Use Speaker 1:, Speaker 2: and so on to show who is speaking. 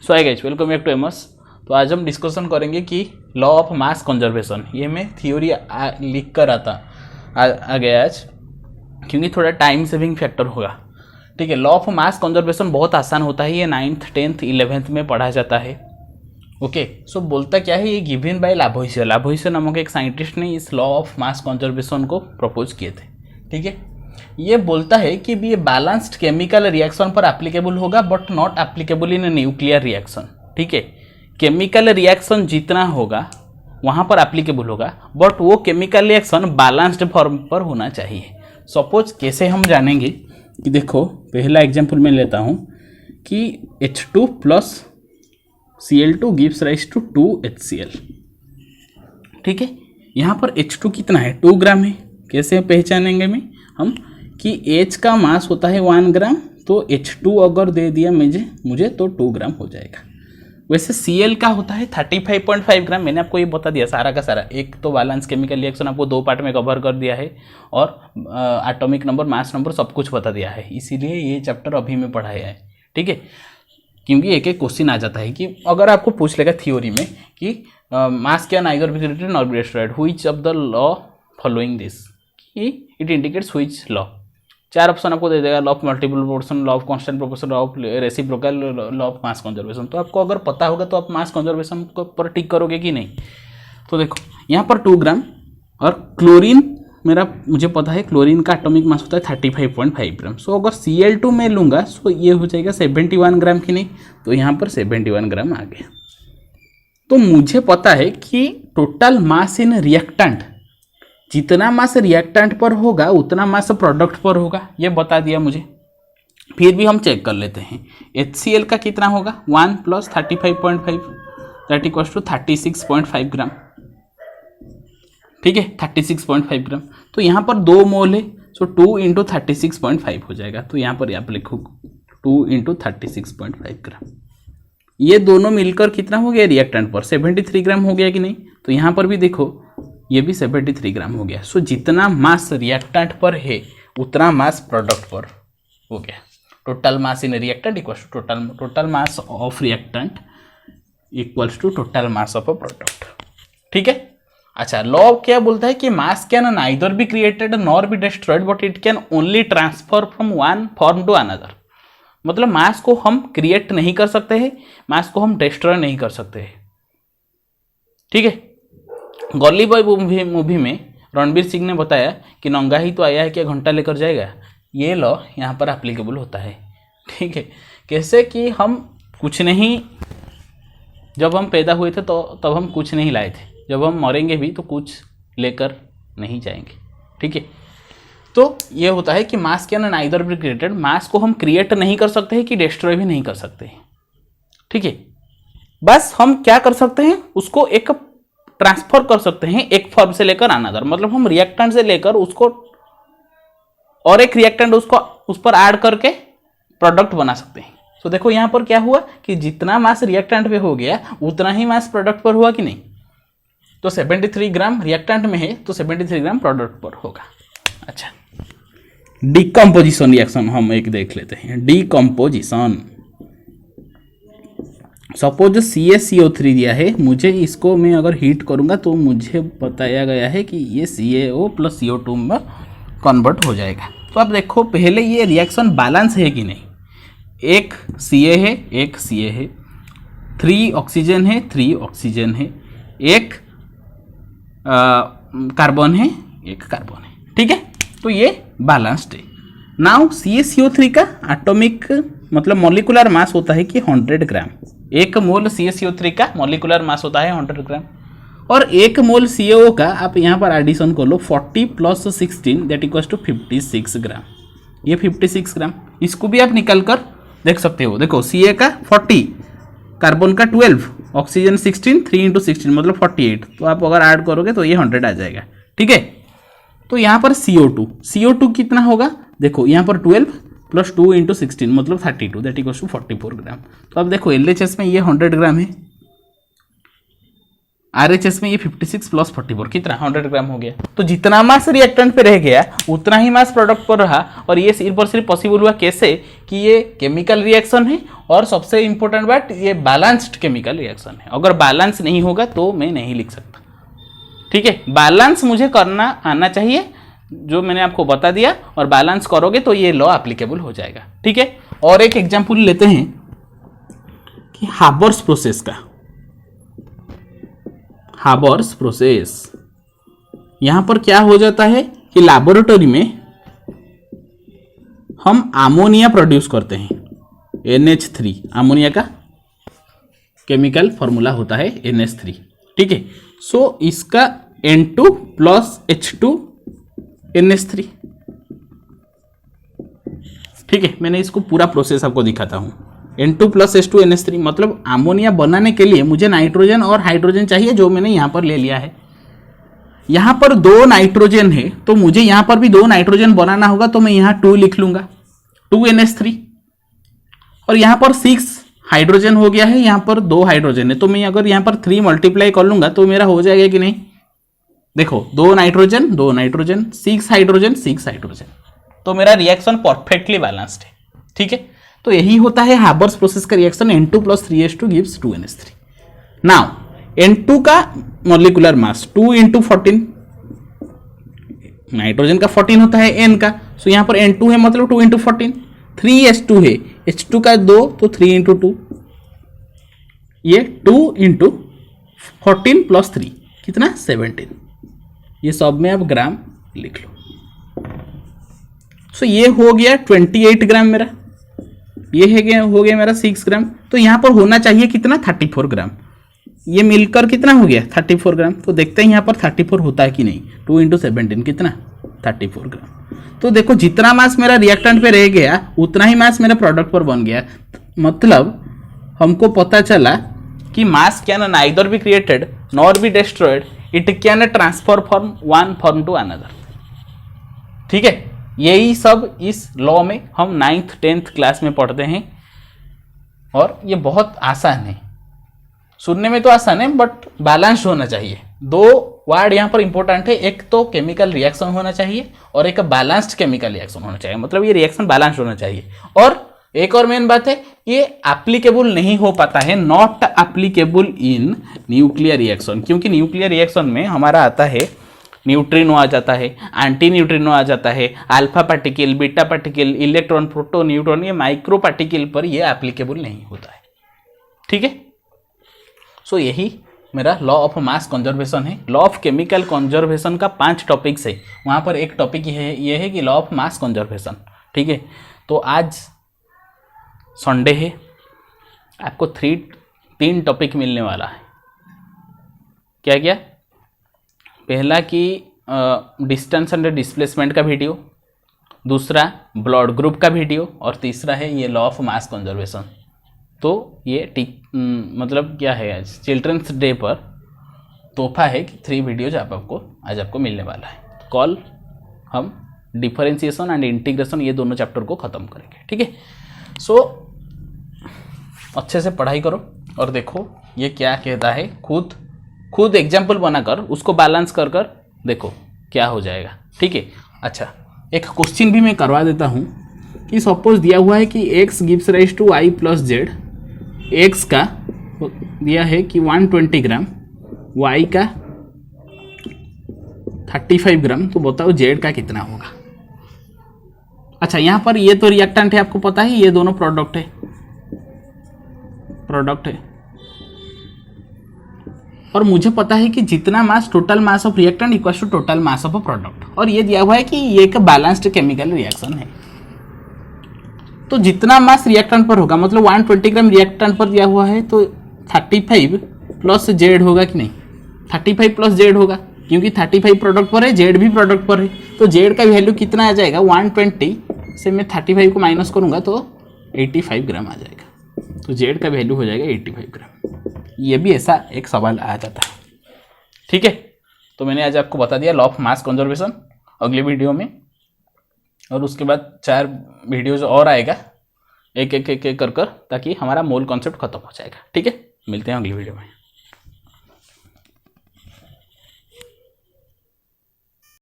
Speaker 1: So hi guys, welcome back to MS. तो आज हम डिस्कशन करेंगे कि लॉ ऑफ मास कंजर्वेशन। ये मैं थ्योरी लिख कर आ गया आज, क्योंकि थोड़ा टाइम सेविंग फैक्टर होगा। ठीक है, लॉ ऑफ मास कंजर्वेशन बहुत आसान होता है। ये 9th 10th 11th में पढ़ा जाता है। ओके, सो बोलता क्या है, ये गिवन बाय लाभोइसे। लाभोइसे नामक एक साइंटिस्ट ने इस लॉ ऑफ मास कंजर्वेशन को प्रपोज किए थे। ठीक है, ये बोलता है कि ये बैलेंस्ड केमिकल रिएक्शन पर एप्लीकेबल होगा but not applicable in nuclear reaction. ठीक है, केमिकल रिएक्शन जितना होगा वहां पर एप्लीकेबल होगा, बट वो केमिकल रिएक्शन बैलेंस्ड फॉर्म पर होना चाहिए। सपोज कैसे हम जानेंगे कि देखो, पहला एग्जांपल मैं लेता हूं कि H2 plus Cl2 gives rise to 2HCl। ठीक है, यहाँ पर H2 कितना है, 2 ग्राम है। कैसे पहचानेंगे हम कि H का मास होता है 1 ग्राम, तो H2 अगर दे दिया मुझे तो 2 ग्राम हो जाएगा। वैसे Cl का होता है 35.5 ग्राम। मैंने आपको ये बता दिया सारा का सारा। एक तो बैलेंस केमिकल रिएक्शन आपको 2 पार्ट में कवर कर दिया है, और एटॉमिक नंबर, मास नंबर सब कुछ बता दिया है। इसीलिए ये चैप्टर अभी में पढ़ाया है। ठीक है, क्योंकि एक एक क्वेश्चन आ जाता है कि अगर आपको पूछ लेगा थ्योरी में कि mass can either be created nor be destroyed, which of the law following this, कि it indicates which law. 4 option आपको दे देगा, law of multiple proportion, law of constant proportion, law of reciprocal, law of mass conservation. तो आपको अगर पता होगा तो आप मास कंजर्वेशन पर टिक करोगे कि नहीं। तो देखो यहाँ पर 2 ग्राम, और क्लोरीन मुझे पता है क्लोरीन का एटॉमिक मास होता है 35.5 ग्राम। सो अगर Cl2 में लूँगा सो ये हो जाएगा 71 ग्राम की नहीं, तो यहाँ पर 71 ग्राम आ गया। तो मुझे पता है कि टोटल मास इन रिएक्टेंट, जितना मास रिएक्टेंट पर होगा उतना मास प्रोडक्ट पर होगा, ये बता दिया मुझे। फिर भी हम चेक कर लेते हैं HCl का कितना होगा, 1 प्लस 35.5 दैट इक्वल्स टू 36.5 ग्राम। ठीक है, 36.5 ग्राम। तो यहाँ पर 2 मोल है, सो 2 इंटू 36.5 हो जाएगा। तो यहाँ पर आप लिखो 2 इंटू 36.5 ग्राम। ये दोनों मिलकर कितना हो गया रिएक्टेंट पर, 73 ग्राम हो गया कि नहीं। तो यहाँ पर भी देखो, ये भी 73 ग्राम हो गया। सो जितना मास रिएक्टेंट पर है उतना मास प्रोडक्ट पर हो गया। Total mass in reactant equals to total mass of reactant equals to total mass of a product. ठीक है, अच्छा, लॉ क्या बोलता है कि mass can neither be created nor be destroyed but it can only transfer from one form to another. मतलब mass को हम क्रिएट नहीं कर सकते हैं, मास को हम डिस्ट्रॉय नहीं कर सकते हैं। ठीक है, गली बॉय मूवी में रणबीर सिंह ने बताया कि नंगा ही तो आया है, क्या घंटा लेकर जाएगा। ये लॉ यहाँ पर एप्लीकेबल होता है। ठीक है, कैसे कि हम कुछ नहीं, जब हम पैदा हुए थे तो तब हम कुछ नहीं लाए थे, जब हम मरेंगे भी तो कुछ लेकर नहीं जाएंगे। ठीक है, तो ये होता है कि mass can neither be created, mass को हम क्रिएट नहीं कर सकते हैं कि डिस्ट्रॉय भी नहीं कर सकते हैं। ठीक है, बस हम क्या कर सकते हैं, उसको एक ट्रांसफर कर सकते हैं एक फॉर्म से लेकर अनदर। मतलब हम रिएक्टेंट से लेकर उसको और एक रिएक्टेंट उस पर ऐड करके प्रोडक्ट बना सकते हैं। तो देखो यहाँ पर क्या हुआ कि जितना मास रिएक्टेंट पे हो गया उतना ही मास प्रोडक्ट पर हुआ कि नहीं। तो 73 ग्राम रिएक्टेंट में है तो 73 ग्राम प्रोडक्ट पर होगा। अच्छा, डिकम्पोजिशन रिएक्शन हम एक देख लेते हैं। डिकम्पोजिशन, सपोज CaCO3 दिया है मुझे, इसको मैं अगर हीट करूंगा तो मुझे बताया गया है कि ये CaO प्लस CO2 में कन्वर्ट हो जाएगा। तो आप देखो पहले ये रिएक्शन बैलेंस है कि नहीं। एक Ca है, एक Ca है, 3 ऑक्सीजन है, 3 ऑक्सीजन है, एक कार्बन है, एक कार्बन है। ठीक है, तो ये बैलेंस्ड है। नाउ CaCO3 का एटॉमिक मतलब मॉलिक्यूलर मास होता है कि 100 ग्राम। एक मोल CaCO3 का मॉलिक्यूलर मास होता है 100 ग्राम, और एक मोल CaO का आप यहाँ पर एडिशन कर लो 40 प्लस 16 दैट इक्वल्स टू 56 ग्राम। ये 56 ग्राम, इसको भी आप निकल कर देख सकते हो। देखो Ca का 40, कार्बन का 12, ऑक्सीजन 16, 3 इंटू 16 मतलब 48। तो आप अगर ऐड करोगे तो ये 100 आ जाएगा। ठीक है, तो यहाँ पर CO2 कितना होगा, देखो यहाँ पर 12 प्लस 2 इंटू 16 मतलब 32 दैट इक्वल्स टू 44 ग्राम। तो अब देखो LHS में ये 100 ग्राम है, RHS में ये 56 प्लस 44 कितना 100 ग्राम हो गया। तो जितना मास रिएक्टेंट पे रह गया उतना ही मास प्रोडक्ट पर रहा। और ये सिर्फ और सिर्फ पॉसिबल हुआ कैसे कि ये केमिकल रिएक्शन है और सबसे इंपॉर्टेंट बात, ये बैलेंस्ड केमिकल रिएक्शन है। अगर बैलेंस नहीं होगा तो मैं नहीं लिख सकता। ठीक है, बैलेंस मुझे करना आना चाहिए, जो मैंने आपको बता दिया, और बैलेंस करोगे तो ये लॉ एप्लीकेबल हो जाएगा। ठीक है, और एक एग्जांपल लेते हैं कि हाबर्स प्रोसेस का। हाबर्स प्रोसेस, यहां पर क्या हो जाता है कि लैबोरेटरी में हम अमोनिया प्रोड्यूस करते हैं, NH3, अमोनिया का केमिकल फॉर्मूला होता है NH3। ठीक है, सो इसका N2 प्लस H2 NH3। ठीक है, मैंने इसको पूरा प्रोसेस आपको दिखाता हूं। N2 प्लस H2 NH3 मतलब अमोनिया बनाने के लिए मुझे नाइट्रोजन और हाइड्रोजन चाहिए, जो मैंने यहां पर ले लिया है। यहां पर 2 नाइट्रोजन है तो मुझे यहां पर भी 2 नाइट्रोजन बनाना होगा, तो मैं यहां 2 लिख लूंगा, 2 NH3। और यहां पर 6 हाइड्रोजन हो गया है, यहां पर 2 हाइड्रोजन है, तो मैं अगर यहां पर 3 मल्टीप्लाई कर लूंगा तो मेरा हो जाएगा कि नहीं। देखो 2 नाइट्रोजन 2 नाइट्रोजन, 6 हाइड्रोजन 6 हाइड्रोजन, तो मेरा रिएक्शन परफेक्टली बैलेंस्ड है। ठीक है, तो यही होता है हाबर्स प्रोसेस का reaction, N2 plus 3H2 gives 2 NH3। Now N2 का मॉलिक्यूलर मास 2 इंटू 14, नाइट्रोजन का 14 होता है N का, सो यहां पर N2 है मतलब 2 इंटू 14। 3H2 है, H2 का 2 तो 3 इंटू 2, ये 2 इंटू 14 प्लस 3 कितना 17। ये सब में आप ग्राम लिख लो। सो ये हो गया 28 ग्राम मेरा, ये हो गया मेरा 6 ग्राम, तो यहां पर होना चाहिए कितना 34 ग्राम। ये मिलकर कितना हो गया 34 ग्राम। तो देखते हैं यहाँ पर 34 होता है कि नहीं। 2 इंटू 17 कितना 34 ग्राम। तो देखो जितना मास मेरा रिएक्टेंट पे रह गया उतना ही मास मेरे प्रोडक्ट पर बन गया। मतलब हमको पता चला कि mass can neither be created nor be destroyed, it can transfer from one form to another. ठीक है, यही सब इस लॉ में हम 9th 10th क्लास में पढ़ते हैं, और ये बहुत आसान है, सुनने में तो आसान है बट बैलेंस्ड होना चाहिए। 2 वर्ड यहाँ पर इंपॉर्टेंट है, एक तो केमिकल रिएक्शन होना चाहिए और एक बैलेंस्ड केमिकल रिएक्शन होना चाहिए, मतलब ये रिएक्शन बैलेंस्ड होना चाहिए। और एक और मेन बात है, ये एप्लीकेबल नहीं हो पाता है, not applicable in nuclear reaction, क्योंकि न्यूक्लियर रिएक्शन में हमारा आता है न्यूट्रिनो आ जाता है, एंटी न्यूट्रिनो आ जाता है, alpha particle, beta particle, electron, proton, neutron, ये माइक्रो पार्टिकल पर ये एप्लीकेबल नहीं होता है। ठीक है, सो यही मेरा लॉ ऑफ मास कंजर्वेशन है। लॉ ऑफ केमिकल कंजर्वेशन का 5 टॉपिक्स है, वहाँ पर एक टॉपिक ये है कि लॉ ऑफ मास कंजर्वेशन। ठीक है, तो आज संडे है, आपको 3 टॉपिक मिलने वाला है। क्या क्या? पहला कि डिस्टेंस एंड डिस्प्लेसमेंट का वीडियो, दूसरा ब्लड ग्रुप का वीडियो, और तीसरा है ये लॉ ऑफ मास कंजर्वेशन। तो ये मतलब क्या है, आज चिल्ड्रंस डे पर तोहफा है कि 3 वीडियोज आज आपको मिलने वाला है। कल हम डिफरेंशिएशन एंड इंटीग्रेशन ये दोनों चैप्टर को ख़त्म करेंगे। ठीक है, सो अच्छे से पढ़ाई करो और देखो ये क्या कहता है, खुद एग्जाम्पल बनाकर उसको बैलेंस कर देखो क्या हो जाएगा। ठीक है, अच्छा एक क्वेश्चन भी मैं करवा देता हूँ कि सपोज दिया हुआ है कि x gives rise to y plus Z, x का दिया है कि 120 ग्राम, y का 35 ग्राम, तो बताओ z का कितना होगा। अच्छा यहाँ पर ये तो रिएक्टेंट है, आपको पता है, ये दोनों प्रोडक्ट है और मुझे पता है कि जितना mass total mass of reactant equals to total mass of a product, और ये दिया हुआ है कि ये एक बैलेंस्ड केमिकल रिएक्शन है। तो जितना मास रिएक्टेंट पर होगा, मतलब 120 ग्राम रिएक्टेंट पर दिया हुआ है, तो 35 प्लस जेड होगा कि नहीं, 35 प्लस जेड होगा, क्योंकि 35 प्रोडक्ट पर है, जेड भी प्रोडक्ट पर है, तो जेड का वैल्यू कितना आ जाएगा, 120 से मैं 35 को माइनस करूंगा तो 85 ग्राम आ जाएगा, तो जेड का वैल्यू हो जाएगा 85 ग्राम। ये भी ऐसा एक सवाल आ जाता है। ठीक है, तो मैंने आज आपको बता दिया लॉ ऑफ मास कंजर्वेशन अगले वीडियो में, और उसके बाद 4 वीडियोज और आएगा एक कर ताकि हमारा मूल कॉन्सेप्ट खत्म हो जाएगा। ठीक है, मिलते हैं अगली वीडियो में।